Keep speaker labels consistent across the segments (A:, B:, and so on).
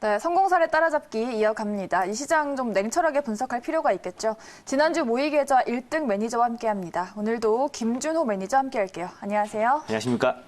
A: 네, 성공사례 따라잡기 이어갑니다. 이 시장 좀 냉철하게 분석할 필요가 있겠죠. 지난주 모의계좌 1등 매니저와 함께합니다. 오늘도 김준호 매니저 함께할게요. 안녕하세요.
B: 안녕하십니까.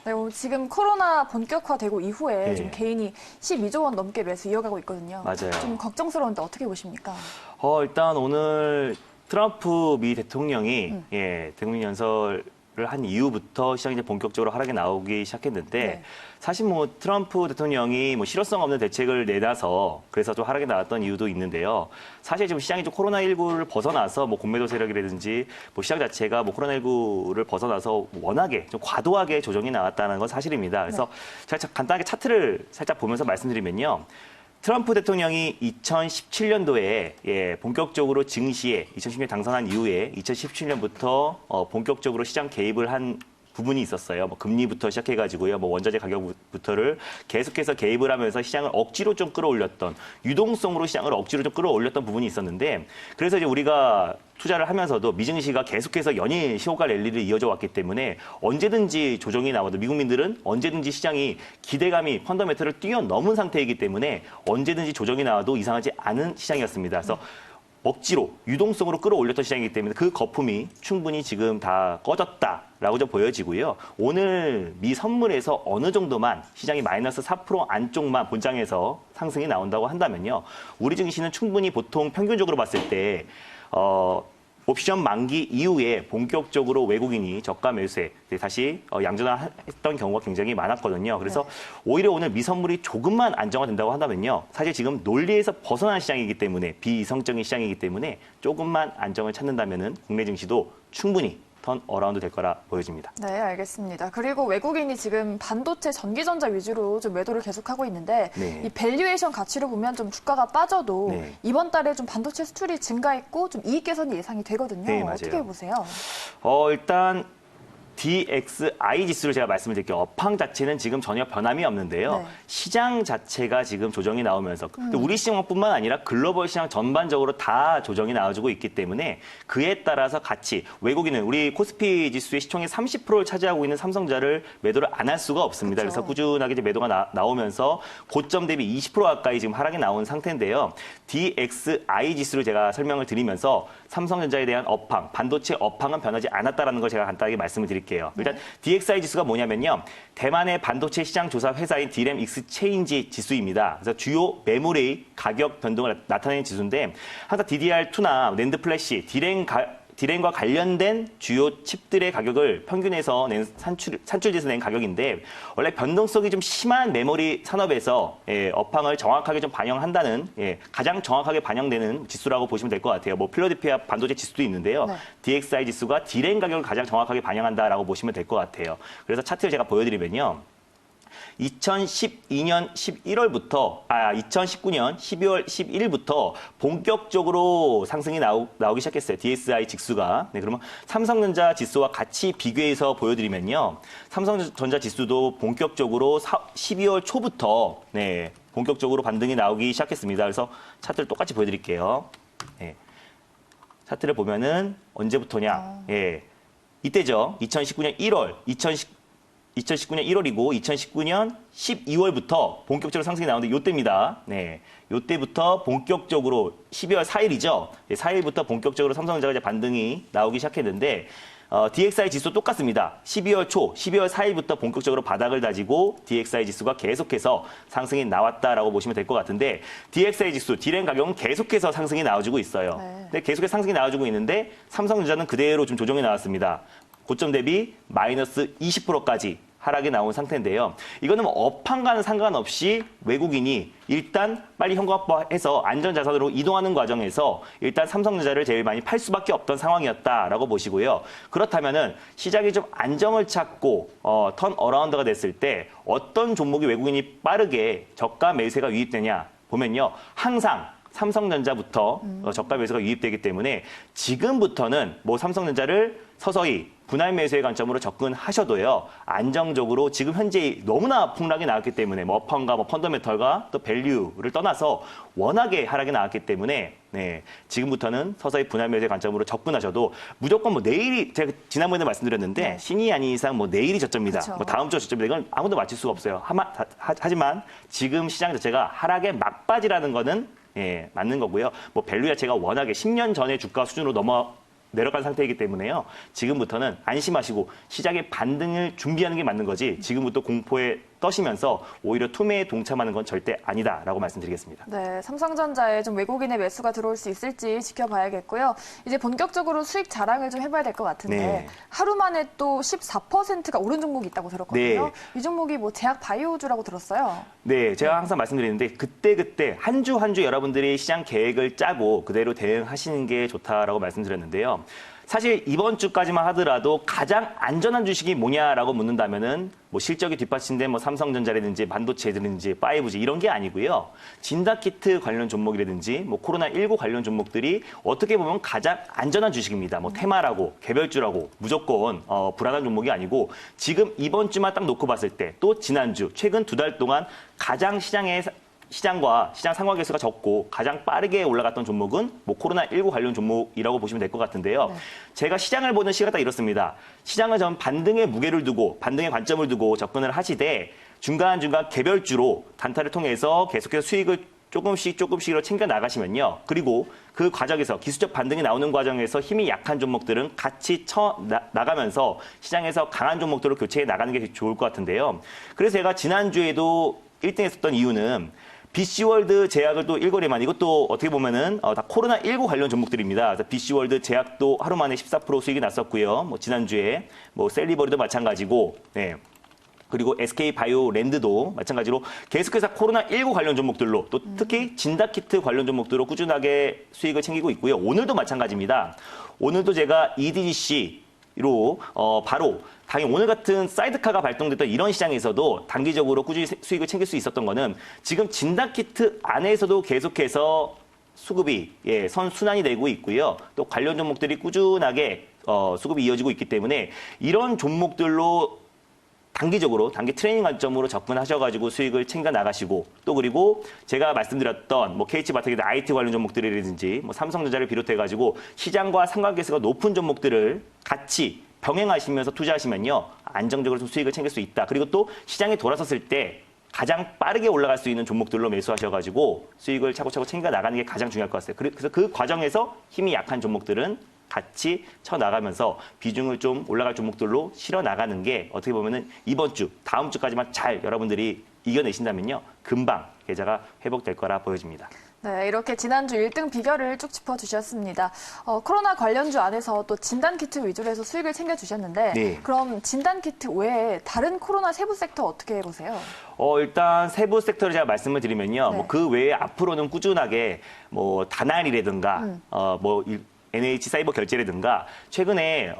A: 네, 지금 코로나 본격화되고 이후에 좀 개인이 12조 원 넘게 매수 이어가고 있거든요.
B: 맞아요.
A: 좀 걱정스러운데 어떻게 보십니까?
B: 일단 오늘 트럼프 미 대통령이 대국민 연설을 한 이후부터 시장이 이제 본격적으로 하락이 나오기 시작했는데 사실 뭐 트럼프 대통령이 뭐 실효성 없는 대책을 내놔서 그래서 좀 하락이 나왔던 이유도 있는데요. 사실 지금 시장이 좀 코로나19를 벗어나서 뭐 공매도 세력이라든지 뭐 시장 자체가 뭐 코로나19를 벗어나서 워낙에 좀 과도하게 조정이 나왔다는 건 사실입니다. 그래서 제가 간단하게 차트를 살짝 보면서 말씀드리면요. 트럼프 대통령이 2017년도에 본격적으로 증시에 2010년 당선한 이후에 2017년부터 본격적으로 시장 개입을 한 부분이 있었어요. 뭐 금리부터 시작해가지고요, 뭐 원자재 가격부터를 계속해서 개입을 하면서 시장을 억지로 좀 끌어올렸던, 유동성으로 시장을 억지로 좀 끌어올렸던 부분이 있었는데, 그래서 이제 우리가 투자를 하면서도 미증시가 계속해서 연일 시호가 랠리를 이어져 왔기 때문에 언제든지 조정이 나와도 미국민들은 언제든지 시장이 기대감이 펀더멘털을 뛰어넘은 상태이기 때문에 언제든지 조정이 나와도 이상하지 않은 시장이었습니다. 그래서 억지로 유동성으로 끌어올렸던 시장이기 때문에 그 거품이 충분히 지금 다 꺼졌다라고 좀 보여지고요. 오늘 미 선물에서 어느 정도만 시장이 마이너스 4% 안쪽만 본장에서 상승이 나온다고 한다면요. 우리 증시는 충분히 보통 평균적으로 봤을 때 옵션 만기 이후에 본격적으로 외국인이 저가 매수에 다시 양전화했던 경우가 굉장히 많았거든요. 그래서 오히려 오늘 미선물이 조금만 안정화된다고 한다면요. 사실 지금 논리에서 벗어난 시장이기 때문에 비이성적인 시장이기 때문에 조금만 안정을 찾는다면은 국내 증시도 충분히 턴 어라운드 될 거라 보여집니다.
A: 네, 알겠습니다. 그리고 외국인이 지금 반도체, 전기전자 위주로 좀 매도를 계속하고 있는데 이 밸류에이션 가치로 보면 좀 주가가 빠져도 이번 달에 좀 반도체 수출이 증가했고 좀 이익 개선이 예상이 되거든요.
B: 네, 맞아요.
A: 어떻게 보세요?
B: 일단 DXI 지수를 제가 말씀을 드릴게요. 업황 자체는 지금 전혀 변함이 없는데요. 시장 자체가 지금 조정이 나오면서 우리 시장뿐만 아니라 글로벌 시장 전반적으로 다 조정이 나와주고 있기 때문에 그에 따라서 같이 외국인은 우리 코스피 지수의 시총의 30%를 차지하고 있는 삼성전자를 매도를 안 할 수가 없습니다. 그래서 꾸준하게 이제 매도가 나오면서 고점 대비 20% 가까이 지금 하락이 나온 상태인데요. DXI 지수를 제가 설명을 드리면서 삼성전자에 대한 업황, 반도체 업황은 변하지 않았다라는 걸 제가 간단하게 말씀을 드릴게요. 일단 DXI 지수가 뭐냐면요. 대만의 반도체 시장 조사 회사인 디램 익스체인지 지수입니다. 그래서 주요 메모리 가격 변동을 나타내는 지수인데 항상 DDR2나 낸드 플래시, 디램과 관련된 주요 칩들의 가격을 평균해서 낸 산출지에서 낸 가격인데 원래 변동성이 좀 심한 메모리 산업에서 업황을 정확하게 좀 반영한다는 가장 정확하게 반영되는 지수라고 보시면 될 것 같아요. 뭐 필라델피아 반도체 지수도 있는데요. DXI 지수가 디램 가격을 가장 정확하게 반영한다라고 보시면 될 것 같아요. 그래서 차트를 제가 보여드리면요. 2019년 12월 11일부터 본격적으로 상승이 나오기 시작했어요. DXI 지수가. 그러면 삼성전자 지수와 같이 비교해서 보여드리면요. 삼성전자 지수도 본격적으로 12월 초부터 본격적으로 반등이 나오기 시작했습니다. 그래서 차트를 똑같이 보여드릴게요. 차트를 보면은 언제부터냐. 이때죠. 2019년 1월이고 2019년 12월부터 본격적으로 상승이 나오는데 이때입니다. 이때부터 본격적으로 12월 4일이죠. 4일부터 본격적으로 삼성전자가 이제 반등이 나오기 시작했는데 DXI 지수 똑같습니다. 12월 초, 12월 4일부터 본격적으로 바닥을 다지고 DXI 지수가 계속해서 상승이 나왔다라고 보시면 될 것 같은데 DXI 지수, 디램 가격은 계속해서 상승이 나와주고 있어요. 근데 계속해서 상승이 나와주고 있는데 삼성전자는 그대로 좀 조정이 나왔습니다. 고점 대비 마이너스 20%까지 하락이 나온 상태인데요. 이거는 뭐 업황과는 상관없이 외국인이 일단 빨리 현금화해서 안전자산으로 이동하는 과정에서 일단 삼성전자를 제일 많이 팔 수밖에 없던 상황이었다라고 보시고요. 그렇다면은 시장이 좀 안정을 찾고 턴 어라운드가 됐을 때 어떤 종목이 외국인이 빠르게 저가 매수가 유입되냐 보면요. 항상 삼성전자부터 저가 매수가 유입되기 때문에 지금부터는 뭐 삼성전자를 서서히 분할 매수의 관점으로 접근하셔도요. 안정적으로 지금 현재 너무나 폭락이 나왔기 때문에 뭐 업황과 뭐 펀더멘털과 또 밸류를 떠나서 워낙에 하락이 나왔기 때문에 네, 지금부터는 서서히 분할 매수의 관점으로 접근하셔도 무조건 뭐 내일이 제가 지난번에 말씀드렸는데
A: 네.
B: 신이 아닌 이상 뭐 내일이 저점이다,
A: 그쵸.
B: 뭐 다음 주 저점이다 이건 아무도 맞출 수가 없어요. 하지만 지금 시장 자체가 하락의 막바지라는 거는 예, 맞는 거고요. 뭐 밸류 자체가 워낙에 10년 전의 주가 수준으로 내려간 상태이기 때문에요. 지금부터는 안심하시고 시장의 반등을 준비하는 게 맞는 거지 지금부터 공포에 떠시면서 오히려 투매에 동참하는 건 절대 아니다라고 말씀드리겠습니다.
A: 네, 삼성전자에 좀 외국인의 매수가 들어올 수 있을지 지켜봐야겠고요. 이제 본격적으로 수익 자랑을 좀 해봐야 될 것 같은데
B: 네.
A: 하루 만에 또 14%가 오른 종목이 있다고 들었거든요.
B: 네.
A: 이 종목이 뭐 제약 바이오주라고 들었어요.
B: 네, 제가 항상 말씀드리는데 그때 한 주 한 주 여러분들이 시장 계획을 짜고 그대로 대응하시는 게 좋다라고 말씀드렸는데요. 사실 이번 주까지만 하더라도 가장 안전한 주식이 뭐냐라고 묻는다면은 뭐 실적이 뒷받침된 뭐 삼성전자라든지 반도체라든지 5G 이런 게 아니고요. 진단키트 관련 종목이라든지 뭐 코로나19 관련 종목들이 어떻게 보면 가장 안전한 주식입니다. 뭐 테마라고 개별주라고 무조건 불안한 종목이 아니고 지금 이번 주만 딱 놓고 봤을 때 또 지난주 최근 2달 동안 가장 시장과 시장 상황계수가 적고 가장 빠르게 올라갔던 종목은 뭐 코로나19 관련 종목이라고 보시면 될 것 같은데요.
A: 네.
B: 제가 시장을 보는 시각이 딱 이렇습니다. 시장을 전 반등의 무게를 두고 반등의 관점을 두고 접근을 하시되 중간중간 개별주로 단타를 통해서 계속해서 수익을 조금씩으로 챙겨 나가시면요. 그리고 그 과정에서 기술적 반등이 나오는 과정에서 힘이 약한 종목들은 같이 나가면서 시장에서 강한 종목들로 교체해 나가는 게 좋을 것 같은데요. 그래서 제가 지난주에도 1등했었던 이유는 BC월드 제약을 또 일거래만 이것도 어떻게 보면은 다 코로나19 관련 종목들입니다. 그래서 BC월드 제약도 하루 만에 14% 수익이 났었고요. 뭐 지난주에 뭐 셀리버리도 마찬가지고, 네. 그리고 SK바이오랜드도 마찬가지로 계속해서 코로나19 관련 종목들로 또 특히 진단키트 관련 종목들로 꾸준하게 수익을 챙기고 있고요. 오늘도 마찬가지입니다. 오늘도 제가 EDGC로 바로 당연히 오늘 같은 사이드카가 발동됐던 이런 시장에서도 단기적으로 꾸준히 수익을 챙길 수 있었던 거는 지금 진단키트 안에서도 계속해서 수급이 선순환이 되고 있고요. 또 관련 종목들이 꾸준하게 수급이 이어지고 있기 때문에 이런 종목들로 단기 트레이닝 관점으로 접근하셔가지고 수익을 챙겨 나가시고 또 그리고 제가 말씀드렸던 뭐 KH바텍이나 IT 관련 종목들이라든지 뭐 삼성전자를 비롯해가지고 시장과 상관계수가 높은 종목들을 같이 병행하시면서 투자하시면요. 안정적으로 좀 수익을 챙길 수 있다. 그리고 또 시장이 돌아섰을 때 가장 빠르게 올라갈 수 있는 종목들로 매수하셔가지고 수익을 차곡차곡 챙겨 나가는 게 가장 중요할 것 같아요. 그래서 그 과정에서 힘이 약한 종목들은 같이 쳐나가면서 비중을 좀 올라갈 종목들로 실어 나가는 게 어떻게 보면은 이번 주, 다음 주까지만 잘 여러분들이 이겨내신다면요. 금방 계좌가 회복될 거라 보여집니다.
A: 네, 이렇게 지난주 1등 비결을 쭉 짚어주셨습니다. 코로나 관련주 안에서 또 진단키트 위주로 해서 수익을 챙겨주셨는데
B: 네.
A: 그럼 진단키트 외에 다른 코로나 세부 섹터 어떻게 보세요?
B: 일단 세부 섹터를 제가 말씀을 드리면요.
A: 네.
B: 뭐 그 외에 앞으로는 꾸준하게 뭐 다날이라든가 뭐 NH 사이버 결제라든가 최근에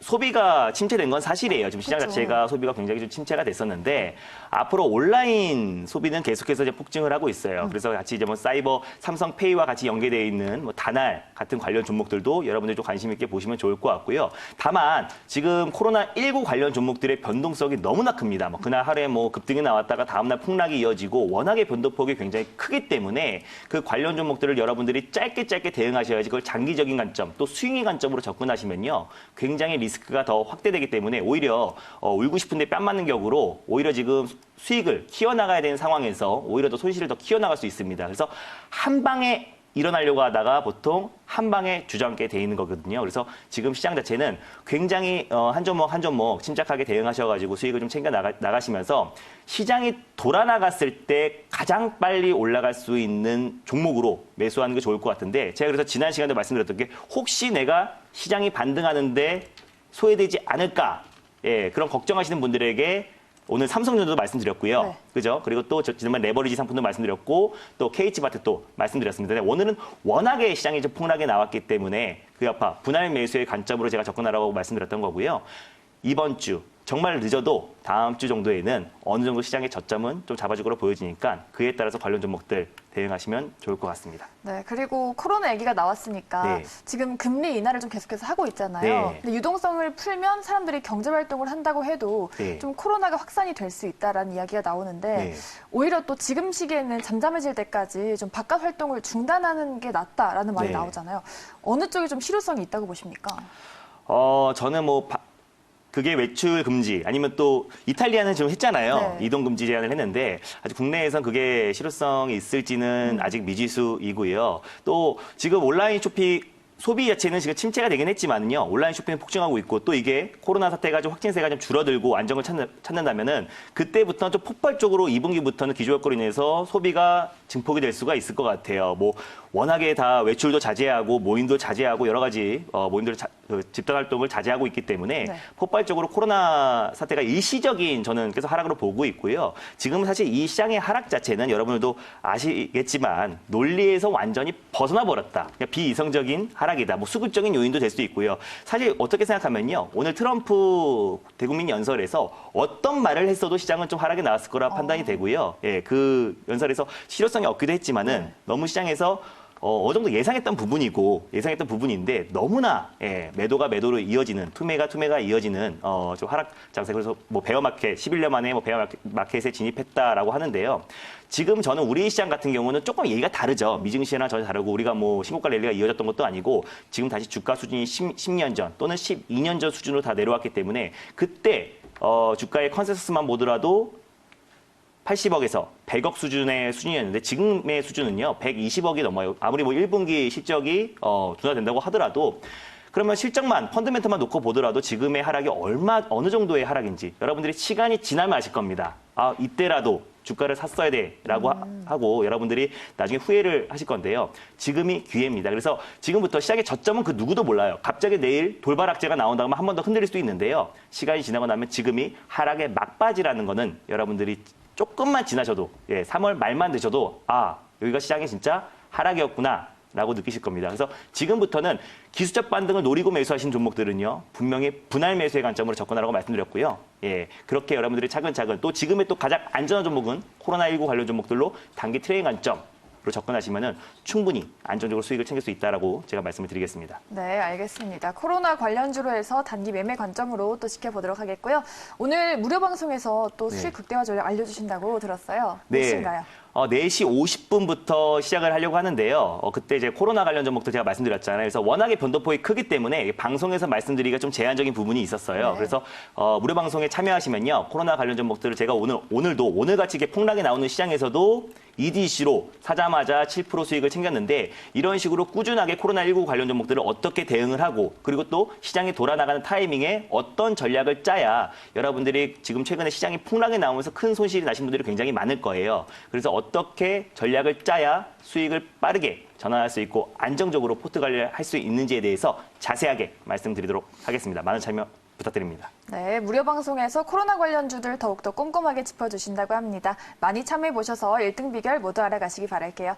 B: 소비가 침체된 건 사실이에요. 지금 시장
A: 그렇죠.
B: 자체가 소비가 굉장히 좀 침체가 됐었는데 앞으로 온라인 소비는 계속해서 이제 폭증을 하고 있어요. 그래서 같이 이제 뭐 사이버 삼성페이와 같이 연계되어 있는 뭐 다날 같은 관련 종목들도 여러분들이 좀 관심 있게 보시면 좋을 것 같고요. 다만 지금 코로나19 관련 종목들의 변동성이 너무나 큽니다. 뭐 그날 하루에 뭐 급등이 나왔다가 다음날 폭락이 이어지고 워낙에 변동폭이 굉장히 크기 때문에 그 관련 종목들을 여러분들이 짧게 대응하셔야지 그걸 장기적인 관점 또 스윙의 관점으로 접근하시면요. 굉장히 리스크가 더 확대되기 때문에 오히려 울고 싶은데 뺨 맞는 격으로 오히려 지금 수익을 키워나가야 되는 상황에서 오히려 더 손실을 더 키워나갈 수 있습니다. 그래서 한 방에 일어나려고 하다가 보통 한 방에 주저앉게 돼 있는 거거든요. 그래서 지금 시장 자체는 굉장히 한 종목 침착하게 대응하셔가지고 수익을 좀 챙겨 나가시면서 시장이 돌아나갔을 때 가장 빨리 올라갈 수 있는 종목으로 매수하는 게 좋을 것 같은데 제가 그래서 지난 시간에 말씀드렸던 게 혹시 내가 시장이 반등하는데 소외되지 않을까 그런 걱정하시는 분들에게 오늘 삼성전자도 말씀드렸고요.
A: 네.
B: 그죠? 그리고 또 지난번 레버리지 상품도 말씀드렸고 또 KH바텍도 말씀드렸습니다. 오늘은 워낙에 시장이 좀 폭락이 나왔기 때문에 그 여파 분할 매수의 관점으로 제가 접근하라고 말씀드렸던 거고요. 이번 주 정말 늦어도 다음 주 정도에는 어느 정도 시장의 저점은 좀 잡아줄 거로 보여지니까 그에 따라서 관련 종목들 대응하시면 좋을 것 같습니다.
A: 네, 그리고 코로나 얘기가 나왔으니까
B: 네.
A: 지금 금리 인하를 좀 계속해서 하고 있잖아요.
B: 네.
A: 근데 유동성을 풀면 사람들이 경제 활동을 한다고 해도
B: 네.
A: 좀 코로나가 확산이 될 수 있다라는 이야기가 나오는데
B: 네.
A: 오히려 또 지금 시기에는 잠잠해질 때까지 좀 바깥 활동을 중단하는 게 낫다라는 말이
B: 네.
A: 나오잖아요. 어느 쪽이 좀 실효성이 있다고 보십니까?
B: 저는 그게 외출 금지 아니면 또 이탈리아는 지금 했잖아요.
A: 네.
B: 이동 금지 제한을 했는데 아직 국내에선 그게 실효성이 있을지는 아직 미지수이고요. 또 지금 온라인 쇼핑 소비 자체는 지금 침체가 되긴 했지만요. 온라인 쇼핑은 폭증하고 있고 또 이게 코로나 사태가 좀 확진세가 좀 줄어들고 안정을 찾는다면은 그때부터 좀 폭발적으로 2분기부터는 기저효과로 인해서 소비가 증폭이 될 수가 있을 것 같아요. 워낙에 다 외출도 자제하고 모임도 자제하고 여러 가지 모임들 집단 활동을 자제하고 있기 때문에
A: 네.
B: 폭발적으로 코로나 사태가 일시적인 저는 계속 하락으로 보고 있고요. 지금 사실 이 시장의 하락 자체는 여러분들도 아시겠지만 논리에서 완전히 벗어나 버렸다. 그냥 비이성적인 하락이다. 수급적인 요인도 될 수도 있고요. 사실 어떻게 생각하면요. 오늘 트럼프 대국민 연설에서 어떤 말을 했어도 시장은 좀 하락이 나왔을 거라 판단이 되고요. 예, 그 연설에서 실효성이 없기도 했지만은 너무 시장에서 어느 정도 예상했던 부분인데 너무나 매도가 매도로 이어지는 투매가 이어지는 좀 하락 장세. 그래서 베어마켓 11년 만에 베어마켓에 진입했다라고 하는데요. 지금 저는 우리 시장 같은 경우는 조금 얘기가 다르죠. 미증 시장이랑 전혀 다르고 우리가 신고가 랠리가 이어졌던 것도 아니고 지금 다시 주가 수준이 10년 전 또는 12년 전 수준으로 다 내려왔기 때문에 그때 주가의 컨센서스만 보더라도 80억에서 100억 수준의 수준이었는데 지금의 수준은요. 120억이 넘어요. 아무리 1분기 실적이 둔화된다고 하더라도 그러면 실적만 펀드멘트만 놓고 보더라도 지금의 하락이 어느 정도의 하락인지 여러분들이 시간이 지나면 아실 겁니다. 이때라도 주가를 샀어야 돼라고 하고 여러분들이 나중에 후회를 하실 건데요. 지금이 기회입니다. 그래서 지금부터 시작의 저점은 그 누구도 몰라요. 갑자기 내일 돌발 악재가 나온다면 한 번 더 흔들릴 수도 있는데요. 시간이 지나고 나면 지금이 하락의 막바지라는 거는 여러분들이 조금만 지나셔도 3월 말만 드셔도 여기가 시장이 진짜 하락이었구나 라고 느끼실 겁니다. 그래서 지금부터는 기술적 반등을 노리고 매수하신 종목들은요. 분명히 분할 매수의 관점으로 접근하라고 말씀드렸고요. 그렇게 여러분들이 차근차근 또 지금의 또 가장 안전한 종목은 코로나19 관련 종목들로 단기 트레이딩 관점 로 접근하시면은 충분히 안정적으로 수익을 챙길 수 있다라고 제가 말씀을 드리겠습니다.
A: 네, 알겠습니다. 코로나 관련주로 해서 단기 매매 관점으로 또 지켜보도록 하겠고요. 오늘 무료 방송에서 또 수익 극대화 전략 알려주신다고 들었어요. 무엇인가요?
B: 4시 50분부터 시작을 하려고 하는데요. 그때 이제 코로나 관련 종목도 제가 말씀드렸잖아요. 그래서 워낙에 변동폭이 크기 때문에 방송에서 말씀드리기가 좀 제한적인 부분이 있었어요.
A: 네.
B: 그래서 무료 방송에 참여하시면요. 코로나 관련 종목들을 제가 오늘같이 이렇게 폭락이 나오는 시장에서도 EDC로 사자마자 7% 수익을 챙겼는데 이런 식으로 꾸준하게 코로나19 관련 종목들을 어떻게 대응을 하고 그리고 또 시장이 돌아나가는 타이밍에 어떤 전략을 짜야 여러분들이 지금 최근에 시장이 폭락이 나오면서 큰 손실이 나신 분들이 굉장히 많을 거예요. 그래서 어떻게 전략을 짜야 수익을 빠르게 전환할 수 있고 안정적으로 포트 관리를 할 수 있는지에 대해서 자세하게 말씀드리도록 하겠습니다. 많은 참여 부탁드립니다.
A: 네, 무료 방송에서 코로나 관련주들 더욱더 꼼꼼하게 짚어주신다고 합니다. 많이 참여해보셔서 1등 비결 모두 알아가시기 바랄게요.